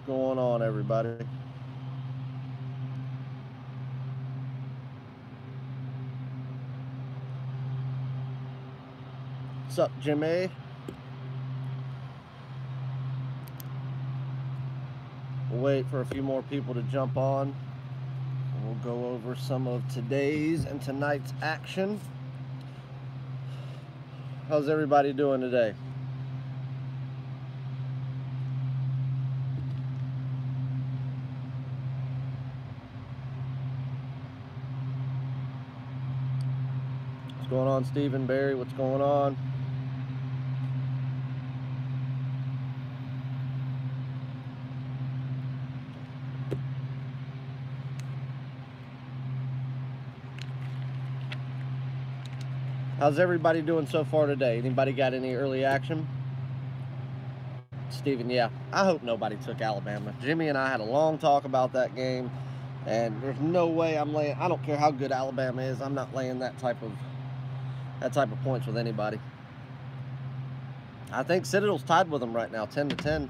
going on, everybody? What's up, Jimmy? We'll wait for a few more people to jump on. We'll go over some of today's and tonight's action. How's everybody doing today? What's going on, Stephen, Barry? What's going on? How's everybody doing so far today? Anybody got any early action? Steven, yeah. I hope nobody took Alabama. Jimmy and I had a long talk about that game, and there's no way I'm laying. I don't care how good Alabama is. I'm not laying that type of points with anybody. I think Citadel's tied with them right now, 10-10.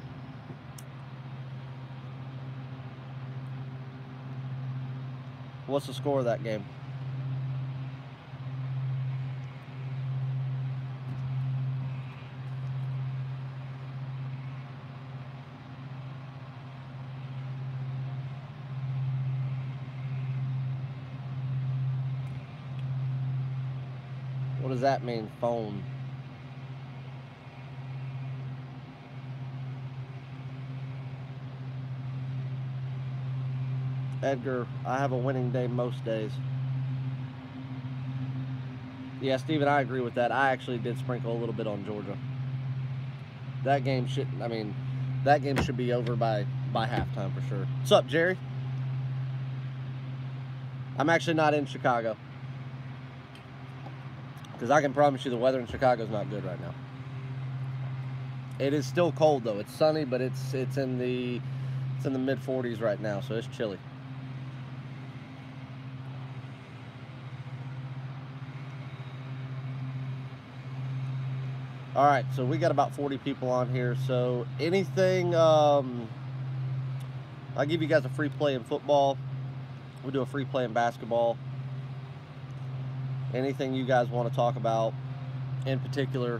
What's the score of that game? What does that mean, phone? Edgar, I have a winning day most days. Yeah, Steven, I agree with that. I actually did sprinkle a little bit on Georgia. That game should be over by halftime for sure. What's up, Jerry? I'm actually not in Chicago, because I can promise you the weather in Chicago is not good right now. It is still cold though. It's sunny, but it's in the mid 40s right now, so it's chilly. All right, so we got about 40 people on here. So anything, I'll give you guys a free play in football. We'll do a free play in basketball. Anything you guys want to talk about in particular?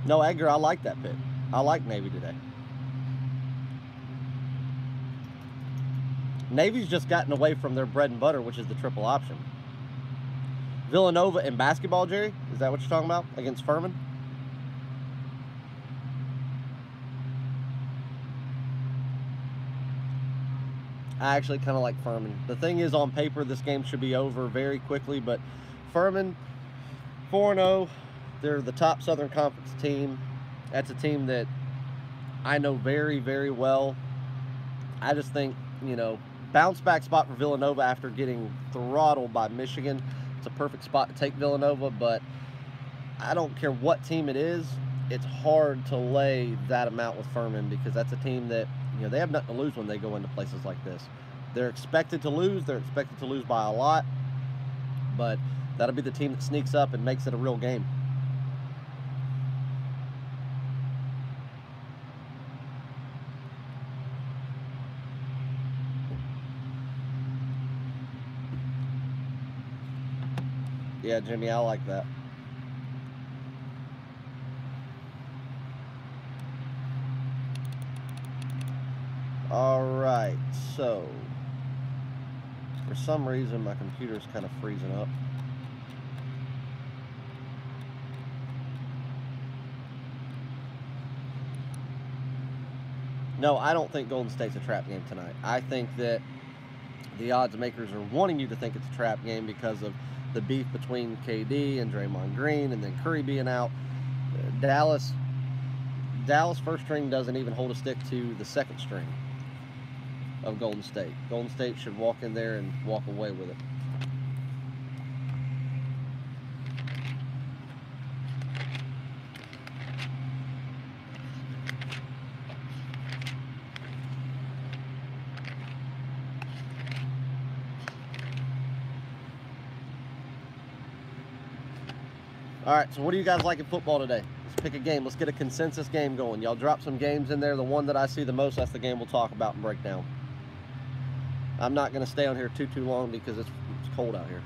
No, Edgar, I like that pick. I like Navy today. Navy's just gotten away from their bread and butter, which is the triple option. Villanova in basketball, Jerry? Is that what you're talking about? Against Furman? I actually kind of like Furman. The thing is, on paper, this game should be over very quickly, but Furman, 4-0, they're the top Southern Conference team. That's a team that I know very, very well. I just think, bounce back spot for Villanova after getting throttled by Michigan. It's a perfect spot to take Villanova, but I don't care what team it is. It's hard to lay that amount with Furman, because that's a team that, they have nothing to lose when they go into places like this. They're expected to lose. They're expected to lose by a lot, but that'll be the team that sneaks up and makes it a real game. Yeah, Jimmy, I like that. All right, so for some reason my computer's kind of freezing up. No, I don't think Golden State's a trap game tonight. I think that the odds makers are wanting you to think it's a trap game because of the beef between KD and Draymond Green, and then Curry being out. Dallas first string doesn't even hold a stick to the second string of Golden State. Golden State should walk in there and walk away with it. All right, so what do you guys like in football today? Let's pick a game. Let's get a consensus game going. Y'all drop some games in there. The one that I see the most, that's the game we'll talk about and break down. I'm not going to stay on here too long because it's cold out here.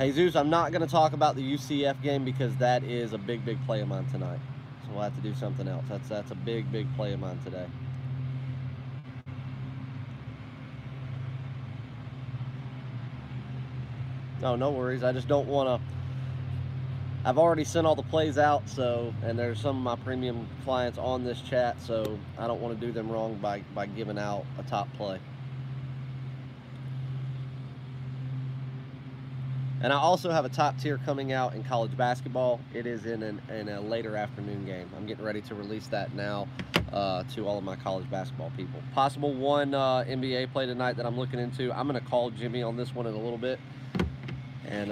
Jesus, I'm not going to talk about the UCF game because that is a big play of mine tonight. So we'll have to do something else. That's a big play of mine today. No worries. I just don't want to. I've already sent all the plays out, so, and there's some of my premium clients on this chat, so I don't want to do them wrong by giving out a top play. And I also have a top tier coming out in college basketball. It is in a later afternoon game. I'm getting ready to release that now to all of my college basketball people. Possible one NBA play tonight that I'm looking into. I'm going to call Jimmy on this one in a little bit, and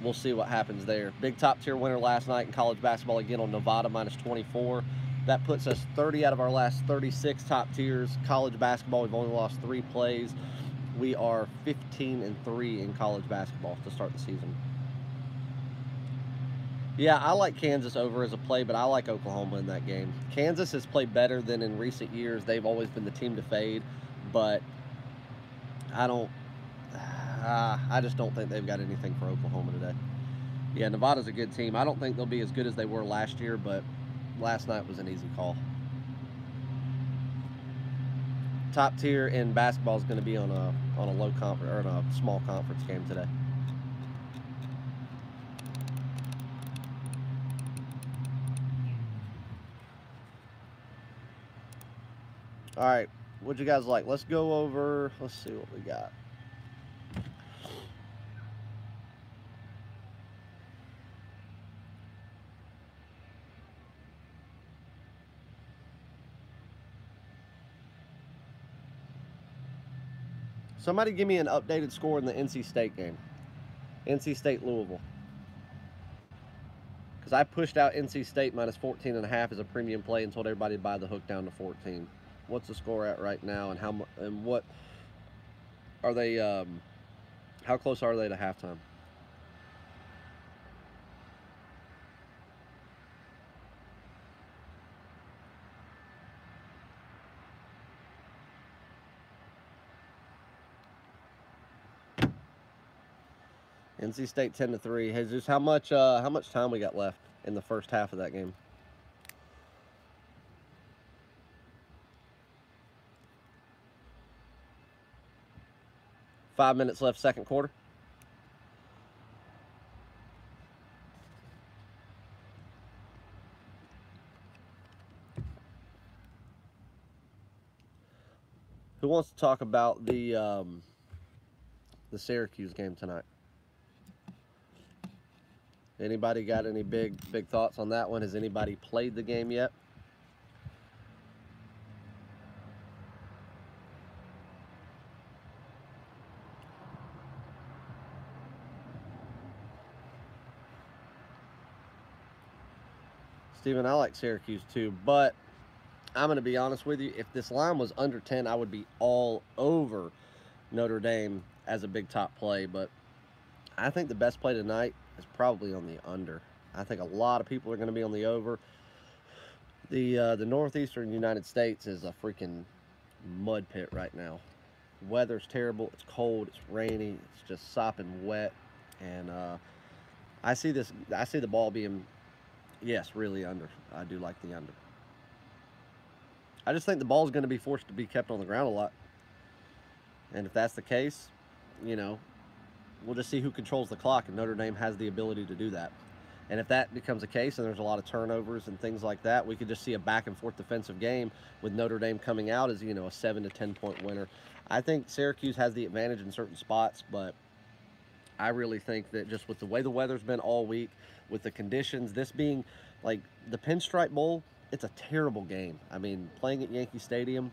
we'll see what happens there. Big top tier winner last night in college basketball again on Nevada -24. That puts us 30 out of our last 36 top tiers. College basketball, we've only lost 3 plays. We are 15-3 in college basketball to start the season. Yeah, I like Kansas over as a play, but I like Oklahoma in that game. Kansas has played better than in recent years. They've always been the team to fade, but I just don't think they've got anything for Oklahoma today. Yeah, Nevada's a good team. I don't think they'll be as good as they were last year, but last night was an easy call. Top tier in basketball is going to be on a low conference or on a small conference game today. All right, what'd you guys like? Let's go over. Let's see what we got. Somebody give me an updated score in the NC State game. NC State Louisville. Because I pushed out NC State -14.5 as a premium play and told everybody to buy the hook down to 14. What's the score at right now, and what are they? How close are they to halftime? NC State 10-3. Jesus, how much time we got left in the first half of that game? Five minutes left, second quarter. Who wants to talk about the Syracuse game tonight? Anybody got any big thoughts on that one? Has anybody played the game yet? Steven, I like Syracuse too, but I'm going to be honest with you. If this line was under 10, I would be all over Notre Dame as a big top play, but I think the best play tonight is probably on the under. I think a lot of people are going to be on the over. The northeastern United States is a freaking mud pit right now. Weather's terrible. It's cold. It's rainy. It's just sopping wet, and I see the ball being, yes, really under. I do like the under. I just think the ball is going to be forced to be kept on the ground a lot, and if that's the case, you know, we'll just see who controls the clock, and Notre Dame has the ability to do that. And if that becomes the case and there's a lot of turnovers and things like that, we could just see a back and forth defensive game with Notre Dame coming out as, you know, a 7 to 10 point winner. I think Syracuse has the advantage in certain spots, but I really think that just with the way the weather's been all week, with the conditions, this being like the Pinstripe Bowl, it's a terrible game. I mean, playing at Yankee Stadium,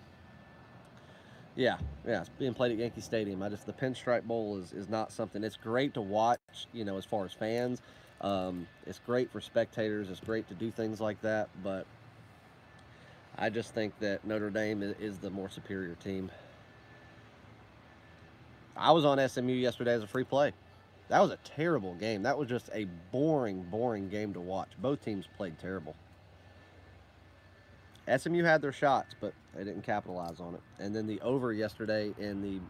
yeah, it's being played at Yankee Stadium. The Pinstripe Bowl is not something. It's great to watch, you know, as far as fans, It's great for spectators. It's great to do things like that, but I just think that Notre Dame is the more superior team. I was on SMU yesterday as a free play. That was a terrible game. That was just a boring, boring game to watch. Both teams played terrible. SMU had their shots, but they didn't capitalize on it. And then the over yesterday in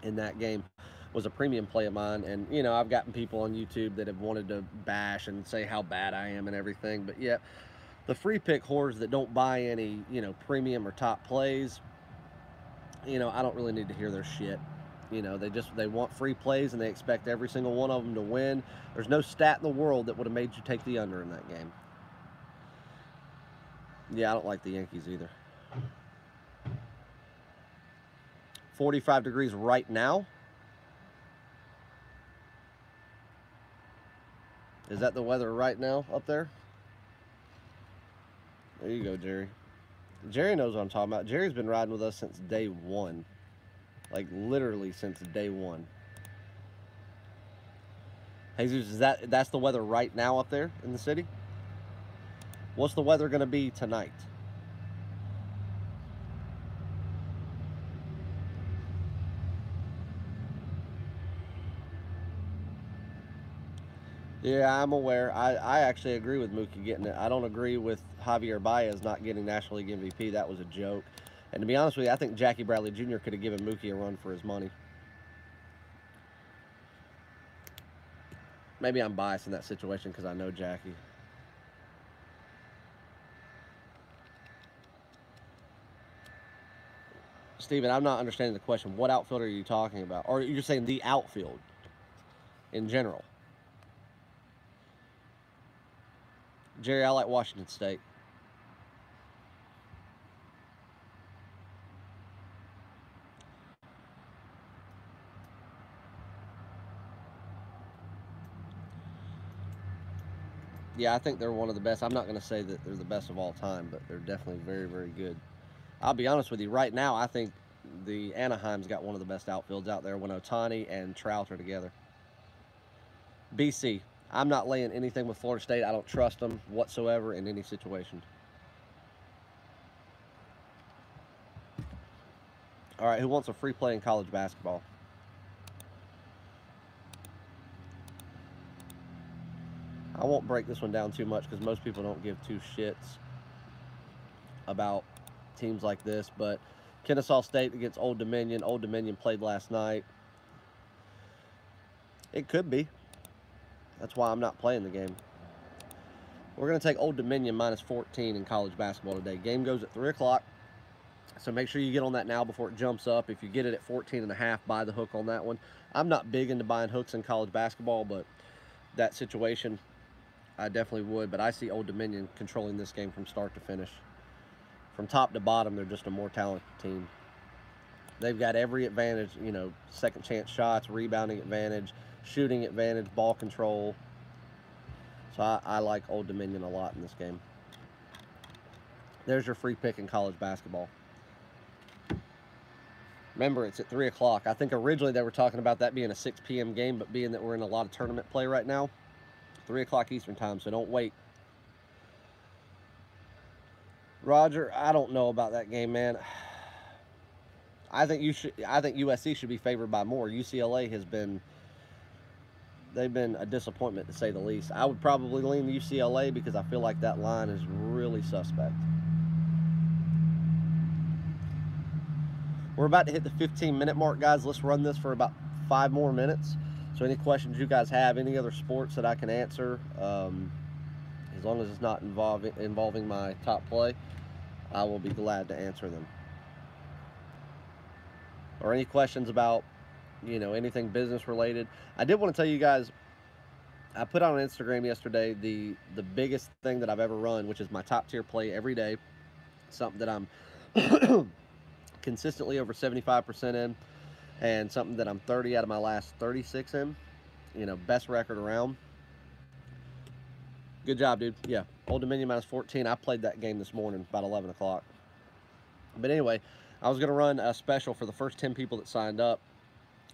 that game was a premium play of mine. And you know, I've gotten people on YouTube that have wanted to bash and say how bad I am and everything. But yeah, the free pick whores that don't buy any, you know, premium or top plays, you know, I don't really need to hear their shit. You know, they want free plays and they expect every single one of them to win. There's no stat in the world that would have made you take the under in that game. Yeah, I don't like the Yankees either. 45 degrees right now. Is that the weather right now up there? There you go, Jerry. Jerry knows what I'm talking about. Jerry's been riding with us since day one. Like, literally since day one. Jesus, that's the weather right now up there in the city? What's the weather going to be tonight? Yeah, I'm aware. I actually agree with Mookie getting it. I don't agree with Javier Baez not getting National League MVP. That was a joke. And to be honest with you, I think Jackie Bradley Jr. could have given Mookie a run for his money. Maybe I'm biased in that situation because I know Jackie. Steven, I'm not understanding the question. What outfield are you talking about? Or you're saying the outfield in general? Jerry, I like Washington State. Yeah, I think they're one of the best. I'm not going to say that they're the best of all time, but they're definitely very, very good. I'll be honest with you. Right now, I think the Anaheim's got one of the best outfields out there when Ohtani and Trout are together. BC. I'm not laying anything with Florida State. I don't trust them whatsoever in any situation. All right, who wants a free play in college basketball? I won't break this one down too much because most people don't give two shits about teams like this, but Kennesaw State against Old Dominion. Old Dominion played last night. It could be. That's why I'm not playing the game. We're going to take Old Dominion minus 14 in college basketball today. Game goes at 3 o'clock, so make sure you get on that now before it jumps up. If you get it at 14.5, buy the hook on that one. I'm not big into buying hooks in college basketball, but that situation, I definitely would. But I see Old Dominion controlling this game from start to finish. From top to bottom, they're just a more talented team. They've got every advantage, you know, second chance shots, rebounding advantage, shooting advantage, ball control. So I like Old Dominion a lot in this game. There's your free pick in college basketball. Remember, it's at 3 o'clock. I think originally they were talking about that being a 6 p.m. game, but being that we're in a lot of tournament play right now, 3 o'clock Eastern time, so don't wait. Roger, I don't know about that game, man. I think USC should be favored by more. UCLA has been, they've been a disappointment to say the least. I would probably lean UCLA because I feel like that line is really suspect. We're about to hit the 15-minute mark, guys. Let's run this for about 5 more minutes. So any questions you guys have, any other sports that I can answer, as long as it's not involving my top play, I will be glad to answer them. Or any questions about, you know, anything business related. I did want to tell you guys, I put on Instagram yesterday the biggest thing that I've ever run, which is my top tier play every day. Something that I'm consistently over 75% in, and something that I'm 30 out of my last 36 in. You know, best record around. Good job, dude. Yeah, Old Dominion minus 14. I played that game this morning about 11 o'clock. But anyway, I was going to run a special for the first 10 people that signed up.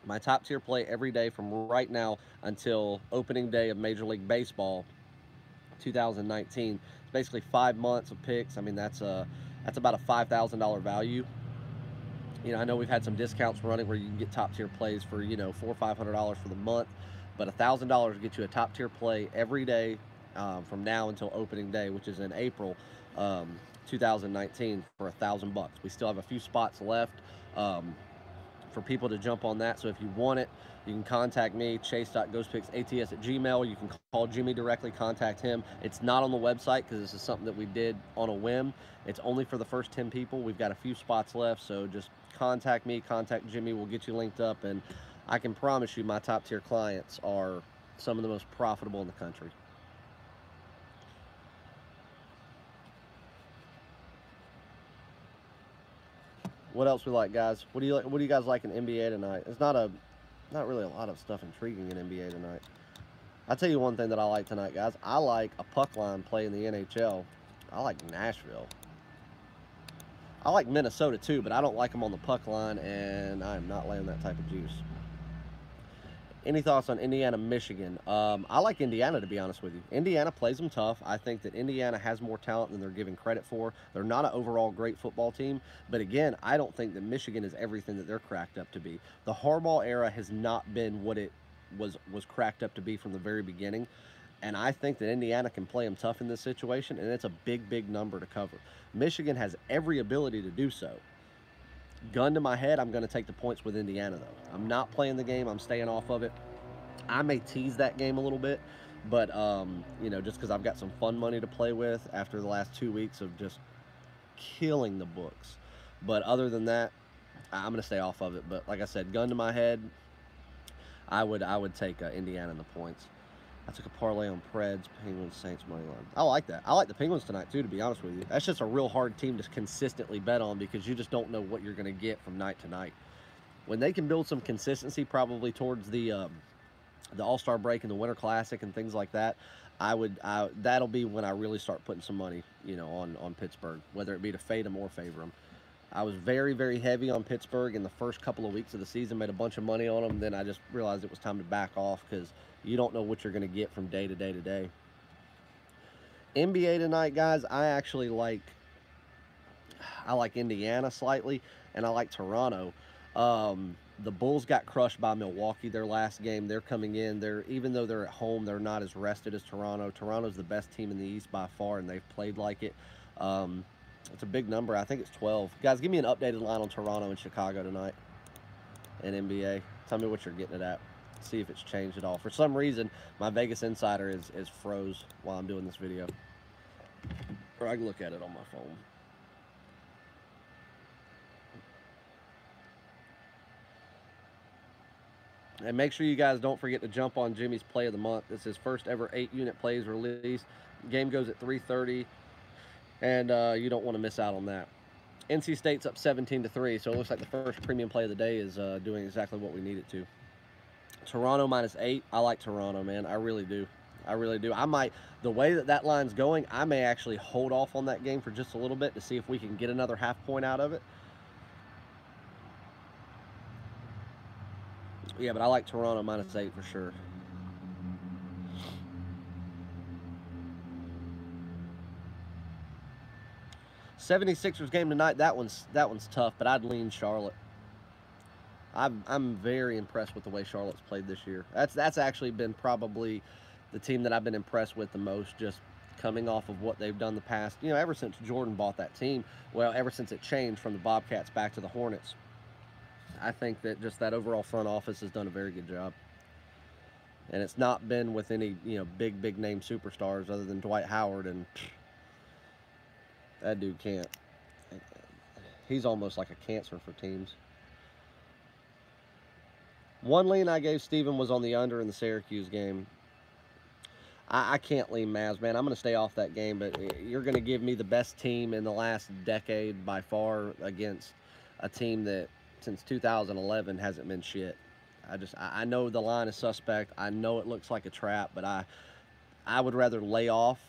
My top tier play every day from right now until opening day of Major League Baseball 2019. It's basically 5 months of picks. I mean, that's about a $5,000 value. I know we've had some discounts running where you can get top tier plays for $400 or $500 for the month, but $1,000 gets you a top tier play every day from now until opening day, which is in April 2019, for $1,000. We still have a few spots left for people to jump on that. So if you want it, you can contact me, chase.ghostpicksats@gmail. You can call Jimmy directly, contact him. It's not on the website because this is something that we did on a whim. It's only for the first 10 people. We've got a few spots left, so just contact me, contact Jimmy. We'll get you linked up, and I can promise you my top tier clients are some of the most profitable in the country. What else we like, guys? What do you guys like in NBA tonight? It's not really a lot of stuff intriguing in NBA tonight. I'll tell you one thing that I like tonight, guys. I like a puck line play in the NHL. I like Nashville. I like Minnesota too, but I don't like them on the puck line, and I am not laying that type of juice. Any thoughts on Indiana, Michigan? I like Indiana, to be honest with you. Indiana plays them tough. I think that Indiana has more talent than they're given credit for. They're not an overall great football team, but again, I don't think that Michigan is everything that they're cracked up to be. The Harbaugh era has not been what it was cracked up to be from the very beginning, and I think that Indiana can play them tough in this situation, and it's a big, big number to cover. Michigan has every ability to do so. Gun to my head, I'm going to take the points with Indiana, though. I'm not playing the game. I'm staying off of it. I may tease that game a little bit, but, just because I've got some fun money to play with after the last 2 weeks of just killing the books. But other than that, I'm going to stay off of it. But like I said, gun to my head, I would take Indiana in the points. I took a parlay on Preds, Penguins, Saints money line. I like that. I like the Penguins tonight too, to be honest with you. That's just a real hard team to consistently bet on because you just don't know what you're going to get from night to night. When they can build some consistency, probably towards the All-Star break and the Winter Classic and things like that, that'll be when I really start putting some money, on Pittsburgh, whether it be to fade them or favor them. I was very, very heavy on Pittsburgh in the first couple of weeks of the season, made a bunch of money on them. Then I just realized it was time to back off because you don't know what you're going to get from day to day to day. NBA tonight, guys, I like Indiana slightly, and I like Toronto. The Bulls got crushed by Milwaukee their last game. They're coming in. Even though they're at home, they're not as rested as Toronto. Toronto's the best team in the East by far, and they've played like it. It's a big number. I think it's 12. Guys, give me an updated line on Toronto and Chicago tonight in NBA. Tell me what you're getting it at. See if it's changed at all. For some reason, my Vegas Insider is froze while I'm doing this video. Or I can look at it on my phone. And make sure you guys don't forget to jump on Jimmy's Play of the Month. This is his first ever 8-unit plays released. Game goes at 3:30. And you don't want to miss out on that. NC State's up 17-3, so it looks like the first premium play of the day is doing exactly what we need it to. Toronto -8. I like Toronto, man. I really do. I really do. The way that line's going, I may actually hold off on that game for just a little bit to see if we can get another half point out of it. Yeah, but I like Toronto -8 for sure. 76ers game tonight, that one's tough, but I'd lean Charlotte. I'm very impressed with the way Charlotte's played this year. That's actually been probably the team that I've been impressed with the most, just coming off of what they've done the past, ever since Jordan bought that team. Well, ever since it changed from the Bobcats back to the Hornets. I think that just that overall front office has done a very good job. And it's not been with any, big name superstars other than Dwight Howard, and that dude can't. He's almost like a cancer for teams. One lean I gave Steven was on the under in the Syracuse game. I can't lean Mavs, man. I'm going to stay off that game, but you're going to give me the best team in the last decade by far against a team that since 2011 hasn't been shit. I know the line is suspect. I know it looks like a trap, but I would rather lay off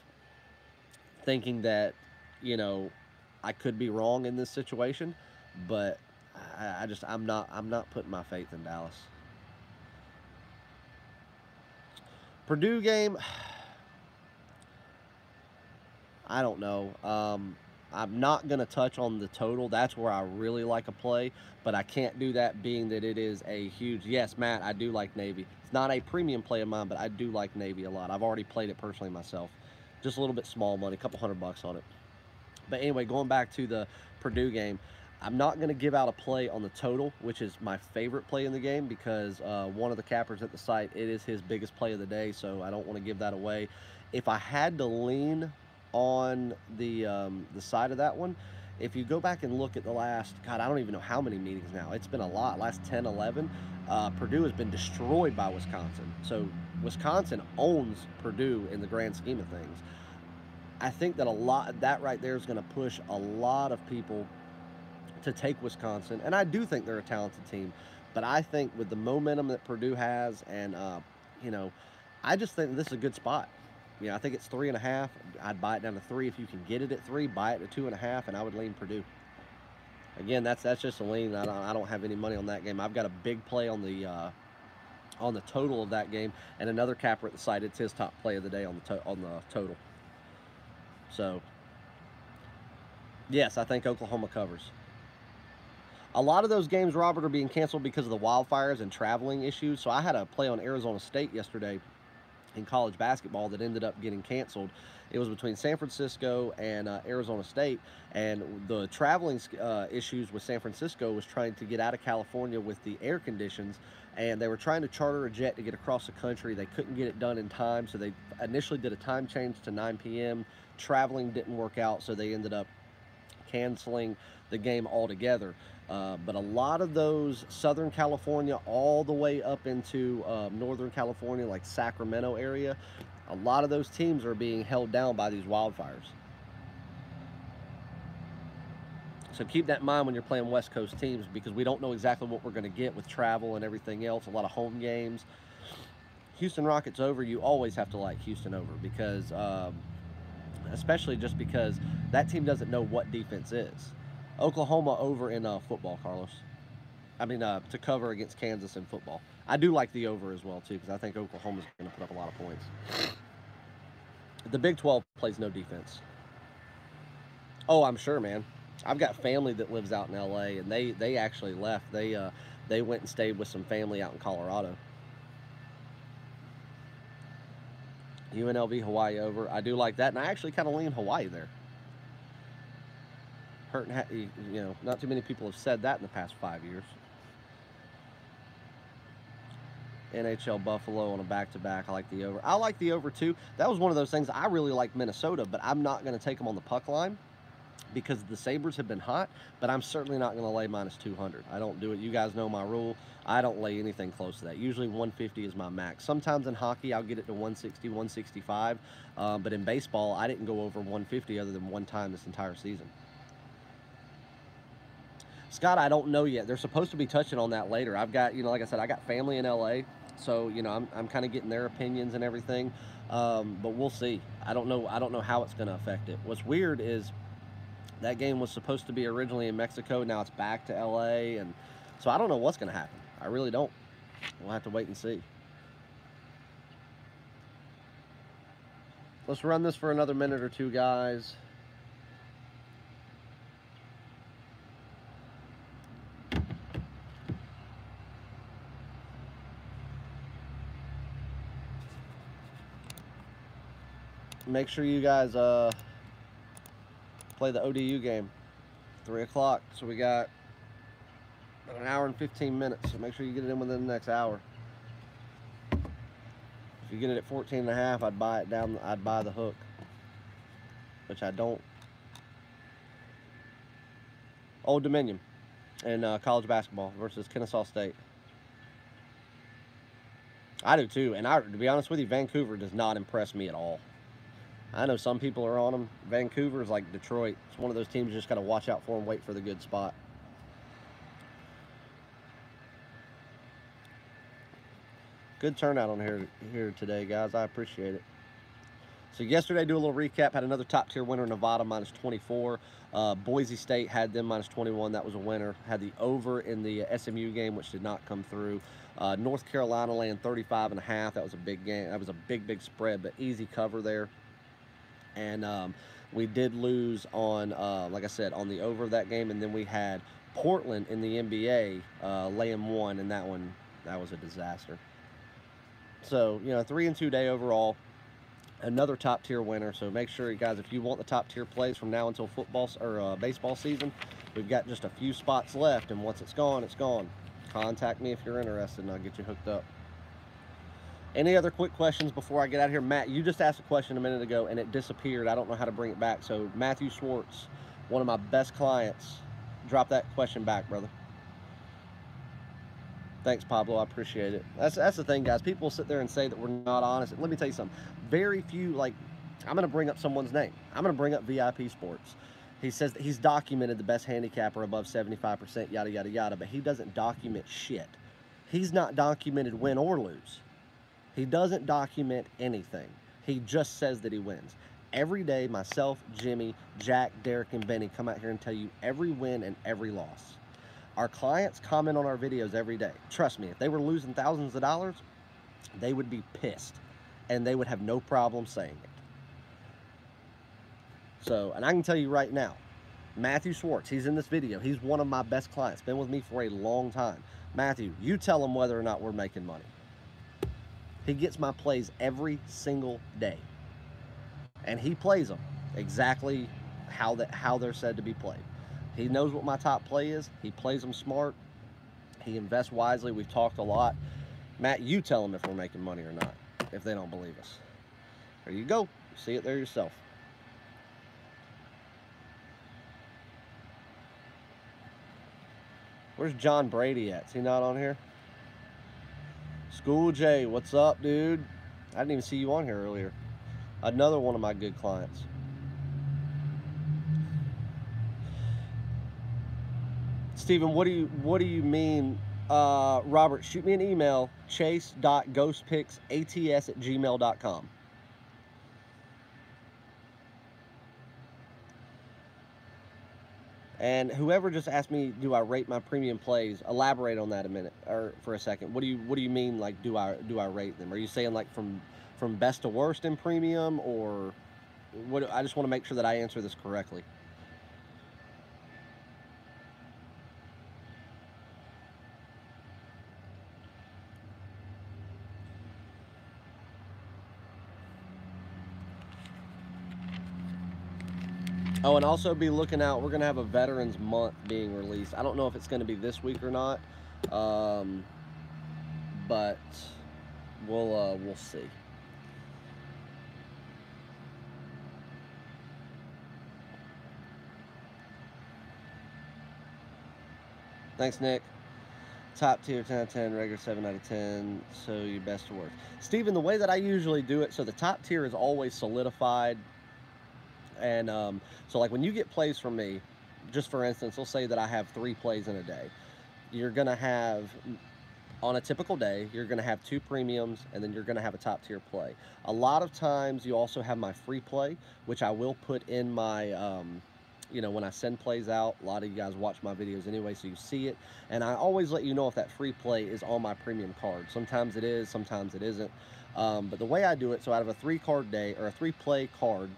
thinking that, I could be wrong in this situation, but I'm not putting my faith in Dallas. Purdue game, I don't know. I'm not going to touch on the total. That's where I really like a play, but I can't do that being that it is a huge, yes, Matt, I do like Navy. It's not a premium play of mine, but I do like Navy a lot. I've already played it personally myself. Just a little bit small money, a couple $100 on it. But anyway, going back to the Purdue game, I'm not going to give out a play on the total, which is my favorite play in the game, because one of the cappers at the site, it is his biggest play of the day, so I don't want to give that away. If I had to lean on the side of that one, if you go back and look at the last, God, I don't even know how many meetings now. It's been a lot, last 10, 11. Purdue has been destroyed by Wisconsin. So Wisconsin owns Purdue in the grand scheme of things. I think that that right there is going to push a lot of people to take Wisconsin, and I do think they're a talented team, but I think with the momentum that Purdue has, and you know, I just think this is a good spot. You know, I think it's 3.5. I'd buy it down to 3 if you can get it at 3. Buy it at 2.5, and I would lean Purdue. Again, that's just a lean. I don't have any money on that game. I've got a big play on the total of that game, and another capper at the site. It's his top play of the day on the total. So, yes, I think Oklahoma covers. A lot of those games, Robert, are being canceled because of the wildfires and traveling issues. So I had a play on Arizona State yesterday in college basketball that ended up getting canceled. It was between San Francisco and Arizona State, and the traveling issues with San Francisco was trying to get out of California with the air conditions, and they were trying to charter a jet to get across the country. They couldn't get it done in time, so they initially did a time change to 9 p.m. Traveling didn't work out, so they ended up canceling the game altogether. But a lot of those Southern California all the way up into Northern California, like Sacramento area, a lot of those teams are being held down by these wildfires. So keep that in mind when you're playing West Coast teams, because we don't know exactly what we're going to get with travel and everything else. A lot of home games. Houston Rockets over, you always have to like Houston over, because especially just because that team doesn't know what defense is. Oklahoma over in football, Carlos. I mean, to cover against Kansas in football. I do like the over as well, too, because I think Oklahoma's going to put up a lot of points. The Big 12 plays no defense. Oh, I'm sure, man. I've got family that lives out in L.A., and they actually left. They went and stayed with some family out in Colorado. UNLV Hawaii over. I do like that, and I actually kind of lean Hawaii there. You know, not too many people have said that in the past 5 years. NHL Buffalo on a back-to-back. I like the over. I like the over too. That was one of those things. I really like Minnesota, but I'm not going to take them on the puck line because the Sabres have been hot, but I'm certainly not going to lay minus 200. I don't do it. You guys know my rule. I don't lay anything close to that. Usually 150 is my max. Sometimes in hockey, I'll get it to 160, 165, but in baseball, I didn't go over 150 other than one time this entire season. Scott, I don't know yet. They're supposed to be touching on that later. I've got, you know, like I said, I got family in LA, so, you know, I'm kind of getting their opinions and everything, but we'll see. I don't know how it's going to affect it. What's weird is that game was supposed to be originally in Mexico. Now it's back to LA, and so I don't know what's going to happen. I really don't. We'll have to wait and see. Let's run this for another minute or two, guys. Make sure you guys play the ODU game, 3 o'clock. So we got about an hour and 15 minutes. So make sure you get it in within the next hour. If you get it at 14.5, I'd buy it down. I'd buy the hook, which I don't. Old Dominion in college basketball versus Kennesaw State. I do too, and to be honest with you, Vancouver does not impress me at all. I know some people are on them. Vancouver is like Detroit. It's one of those teams you just got to watch out for and wait for the good spot. Good turnout on here today, guys. I appreciate it. So yesterday, do a little recap. Had another top tier winner, Nevada, minus 24. Boise State had them -21. That was a winner. Had the over in the SMU game, which did not come through. North Carolina laying 35.5. That was a big game. That was a big spread, but easy cover there. And we did lose on, like I said, on the over of that game. And then we had Portland in the NBA laying 1, and that was a disaster. So, you know, 3-2 day overall. Another top tier winner. So make sure, you guys, if you want the top tier plays from now until football or baseball season, we've got just a few spots left, and once it's gone, it's gone. Contact me if you're interested, and I'll get you hooked up. Any other quick questions before I get out of here? Matt, you just asked a question a minute ago, and it disappeared. I don't know how to bring it back. So Matthew Schwartz, one of my best clients, drop that question back, brother. Thanks, Pablo. I appreciate it. That's the thing, guys. People sit there and say that we're not honest. Let me tell you something. Very few, like, I'm going to bring up someone's name. I'm going to bring up VIP Sports. He says that he's documented the best handicapper above 75%, yada, yada, yada, but he doesn't document shit. He's not documented win or lose. He doesn't document anything. He just says that he wins. Every day, myself, Jimmy, Jack, Derek, and Benny come out here and tell you every win and every loss. Our clients comment on our videos every day. Trust me, if they were losing thousands of dollars, they would be pissed, and they would have no problem saying it. So, and I can tell you right now, Matthew Schwartz, he's in this video. He's one of my best clients, been with me for a long time. Matthew, you tell him whether or not we're making money. He gets my plays every single day, and he plays them exactly how they're said to be played. He knows what my top play is. He plays them smart. He invests wisely. We've talked a lot. Matt, you tell them if we're making money or not, if they don't believe us. There you go. You see it there yourself. Where's John Brady at? Is he not on here? School J, what's up, dude? I didn't even see you on here earlier. Another one of my good clients. Steven, what do you mean? Robert, shoot me an email, chase.ghostpicksats@gmail.com. And whoever just asked me, do I rate my premium plays? Elaborate on that a minute, or for a second. What do you mean, like, do I rate them? Are you saying like from best to worst in premium, or what? I just want to make sure that I answer this correctly. Oh, and also be looking out. We're going to have a Veterans Month being released. I don't know if it's going to be this week or not, but we'll see. Thanks, Nick. Top tier 10 out of 10, regular 7 out of 10, so your best to worst. Steven, the way that I usually do it, so the top tier is always solidified. And so like when you get plays from me, just for instance, let's say that I have 3 plays in a day. You're going to have, on a typical day, you're going to have 2 premiums, and then you're going to have a top tier play. A lot of times you also have my free play, which I will put in my, you know, when I send plays out. A lot of you guys watch my videos anyway, so you see it. And I always let you know if that free play is on my premium card. Sometimes it is, sometimes it isn't. But the way I do it, so out of a 3-card day, or a 3-play card,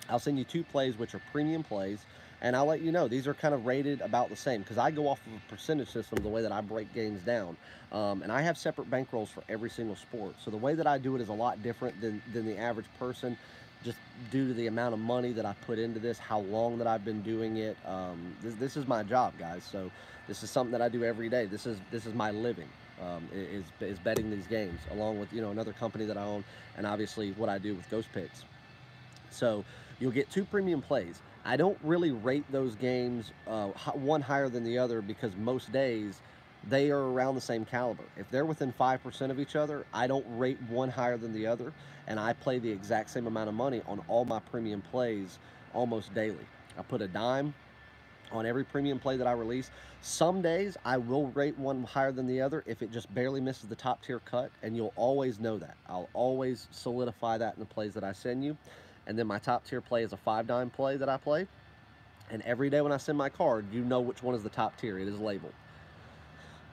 I'll send you 2 plays, which are premium plays, and I'll let you know these are kind of rated about the same, because I go off of a percentage system the way that I break games down. And I have separate bankrolls for every single sport. So the way that I do it is a lot different than the average person, just due to the amount of money that I put into this, how long that I've been doing it. This is my job, guys. So this is something that I do every day. This is my living. Is betting these games, along with, you know, another company that I own, and obviously what I do with Ghost Picks. So you'll get 2 premium plays. I don't really rate those games one higher than the other, because most days they are around the same caliber. If they're within 5% of each other, I don't rate one higher than the other, and I play the exact same amount of money on all my premium plays almost daily. I put a dime on every premium play that I release. Some days I will rate one higher than the other if it just barely misses the top tier cut, and you'll always know that. I'll always solidify that in the plays that I send you. And then my top tier play is a 5-dime play that I play. And every day when I send my card, you know which one is the top tier. It is labeled.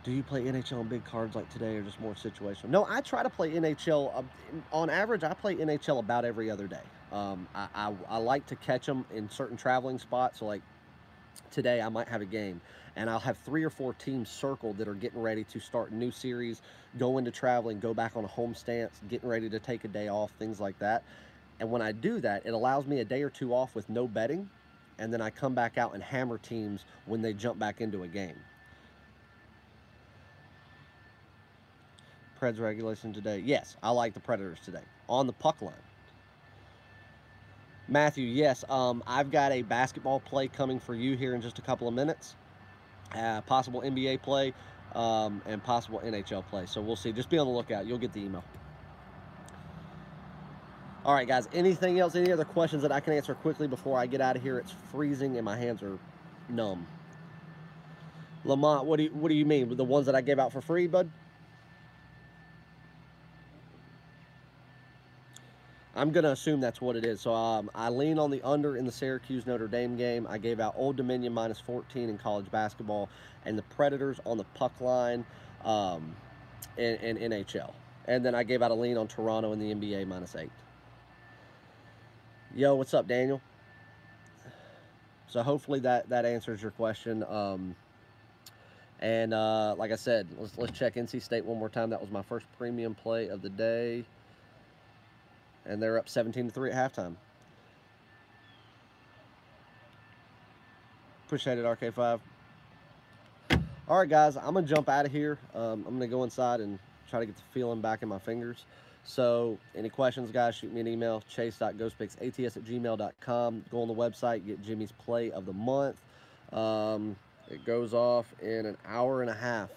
Do you play NHL on big cards like today, or just more situational? No, I try to play NHL. On average, I play NHL about every other day. I like to catch them in certain traveling spots. So, like today, I might have a game, and I'll have 3 or 4 teams circled that are getting ready to start a new series, go into traveling, go back on a home stance, getting ready to take a day off, things like that. And when I do that, it allows me a day or two off with no betting, and then I come back out and hammer teams when they jump back into a game. Preds regulation today. Yes, I like the Predators today. On the puck line. Matthew, yes, I've got a basketball play coming for you here in just a couple of minutes. Possible NBA play and possible NHL play. So we'll see. Just be on the lookout. You'll get the email. All right, guys. Anything else? Any other questions that I can answer quickly before I get out of here? It's freezing and my hands are numb. Lamont, what do you mean? The ones that I gave out for free, bud? I'm going to assume that's what it is. So I lean on the under in the Syracuse-Notre Dame game. I gave out Old Dominion -14 in college basketball, and the Predators on the puck line in NHL. And then I gave out a lean on Toronto in the NBA -8. Yo, what's up, Daniel? So hopefully that answers your question. And like I said, let's check NC State one more time. That was my first premium play of the day. And they're up 17-3 at halftime. Appreciate it, RK5. All right, guys, I'm going to jump out of here. I'm going to go inside and try to get the feeling back in my fingers. So any questions, guys, shoot me an email, chase.ghostpicks@gmail.com. Go on the website, get Jimmy's play of the month. It goes off in an hour and a half.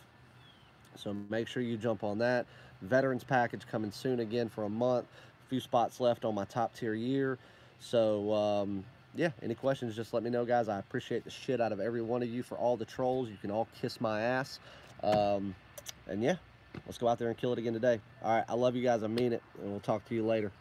So make sure you jump on that. Veterans package coming soon again for a month. Few spots left on my top tier year. So yeah, any questions, just let me know, guys. I appreciate the shit out of every one of you. For all the trolls, you can all kiss my ass. And yeah, let's go out there and kill it again today. All right, I love you guys. I mean it, and we'll talk to you later.